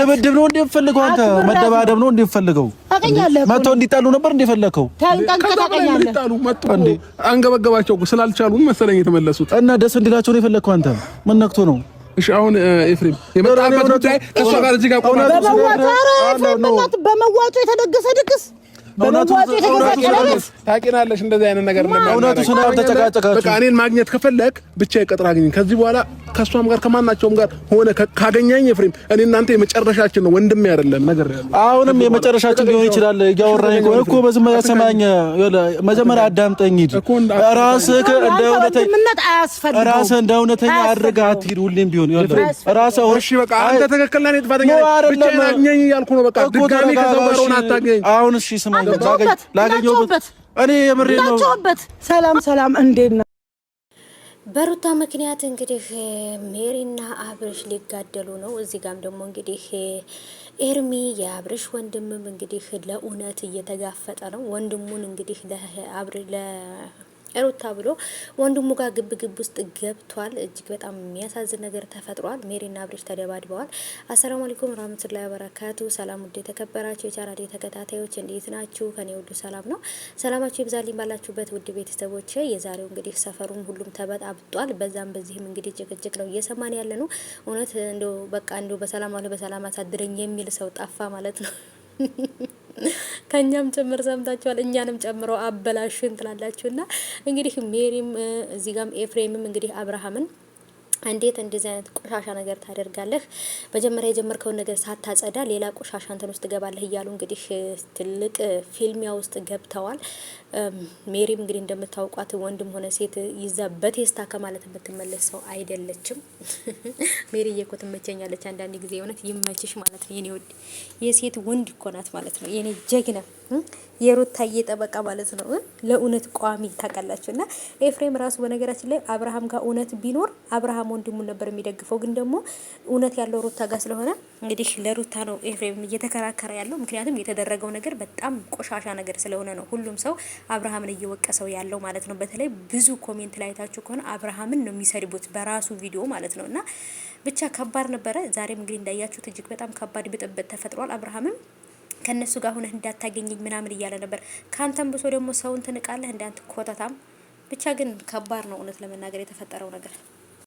መደብደብ ነው እንደፈልገው አንተ መደባደብ ነው እንደፈልገው መተው እንዲጣሉ ነበር እንደፈለከው እንዲጣሉ መጡ እንዴ አንገበገባቸው ስላልቻሉ መሰለኝ የተመለሱት እና ደስ እንዲላቸው ነው የፈለከው አንተ ምን ነክቶ ነው እሺ አሁን ኤፍሬም የመጣበት ጉዳይ ከሷ ጋር እዚህ ጋር ቆማ በመዋጮ የተደገሰ ድግስ በመዋጮ የተደገሰ ቀለበት ታቂናለሽ እንደዚህ አይነት ነገር እውነቱ ስናው ተጨቃጨቃችሁ በቃ እኔን ማግኘት ከፈለክ ብቻ ይቀጥራ አግኝ ከዚህ በኋላ ከሷም ጋር ከማናቸውም ጋር ሆነ ካገኛኝ ኤፍሬም እኔ እናንተ የመጨረሻችን ነው ወንድሜ አይደለም ነገር ያለው አሁንም የመጨረሻችን ሊሆን ይችላል ያወራኝ እኮ በዝም ያሰማኝ መጀመሪያ አዳምጠኝ ሂድ ራስህ እንደ እውነተኛ አድርገህ አትሂድ ሁሌም ቢሆን ራስህ እሺ በቃ አንተ ትክክል ነህ ጥፋተኛ ብቻ አግኘኝ እያልኩ ነው በቃ ድጋሚ ከሰው ጋር ሆነ አታገኝ አሁን እሺ ስማኝ ላገኘሁበት እኔ የምሬ ነው ሰላም እንዴት ነው በሩታ ምክንያት እንግዲህ ሜሪና አብርሽ ሊጋደሉ ነው። እዚህ ጋም ደግሞ እንግዲህ ኤርሚ የአብርሽ ወንድምም እንግዲህ ለእውነት እየተጋፈጠ ነው። ወንድሙን እንግዲህ ሩታ ብሎ ወንድሙ ጋር ግብ ውስጥ ገብቷል። እጅግ በጣም የሚያሳዝን ነገር ተፈጥሯል። ሜሪና አብርሽ ተደባድበዋል። አሰላሙ አለይኩም ወራህመቱላሂ ወበረካቱ። ሰላም ውድ የተከበራችሁ የቻናሌ ተከታታዮች እንዴት ናችሁ? ከኔ ሁሉ ሰላም ነው። ሰላማችሁ ይብዛልኝ ባላችሁበት ውድ ቤተሰቦቼ። የዛሬው እንግዲህ ሰፈሩን ሁሉም ተበጣብጧል። በዛም በዚህም እንግዲህ ጭቅጭቅ ነው እየሰማን ያለ ነው። እውነት እንደው በቃ እንደው በሰላም አለ በሰላም አሳድረኝ የሚል ሰው ጠፋ ማለት ነው። ከኛም ጭምር ሰምታችኋል። እኛንም ጨምሮ አበላሽን ትላላችሁና እንግዲህ ሜሪም እዚህ ጋም ኤፍሬምም እንግዲህ አብርሃምን እንዴት እንደዚህ አይነት ቆሻሻ ነገር ታደርጋለህ? መጀመሪያ የጀመርከውን ነገር ሳታጸዳ ሌላ ቆሻሻ እንትን ውስጥ ገባለህ እያሉ እንግዲህ ትልቅ ፊልሚያ ውስጥ ገብተዋል። ሜሪም እንግዲህ እንደምታውቋት ወንድም ሆነ ሴት ይዛ በቴስታ ከማለት የምትመለስ ሰው አይደለችም። ሜሪ እኮ ትመቸኛለች አንዳንድ ጊዜ እውነት ይመችሽ ማለት ነው። የኔ ወድ የሴት ወንድ እኮ ናት ማለት ነው። የኔ ጀግና የሩታዬ ጠበቃ ማለት ነው። ለእውነት ቋሚ ታውቃላችሁና ኤፍሬም ራሱ በነገራችን ላይ አብርሃም ጋር እውነት ቢኖር አብርሃም ወንድሙን ነበር የሚደግፈው። ግን ደግሞ እውነት ያለው ሩታ ጋር ስለሆነ እንግዲህ ለሩታ ነው ኤፍሬም እየተከራከረ ያለው። ምክንያቱም የተደረገው ነገር በጣም ቆሻሻ ነገር ስለሆነ ነው ሁሉም ሰው አብርሃምን እየወቀሰው ያለው ማለት ነው። በተለይ ብዙ ኮሜንት ላይ ታችሁ ከሆነ አብርሃምን ነው የሚሰድቡት በራሱ ቪዲዮ ማለት ነውና ብቻ ከባድ ነበረ። ዛሬም እንግዲህ እንዳያችሁት እጅግ በጣም ከባድ ብጥብጥ ተፈጥሯል። አብርሃምም ከነሱ ጋር ሆነህ እንዳታገኘኝ ምናምን እያለ ነበር። ካንተም ብሶ ደግሞ ሰውን ትንቃለህ እንዳንተ ኮተታም። ብቻ ግን ከባድ ነው እውነት ለመናገር የተፈጠረው ነገር።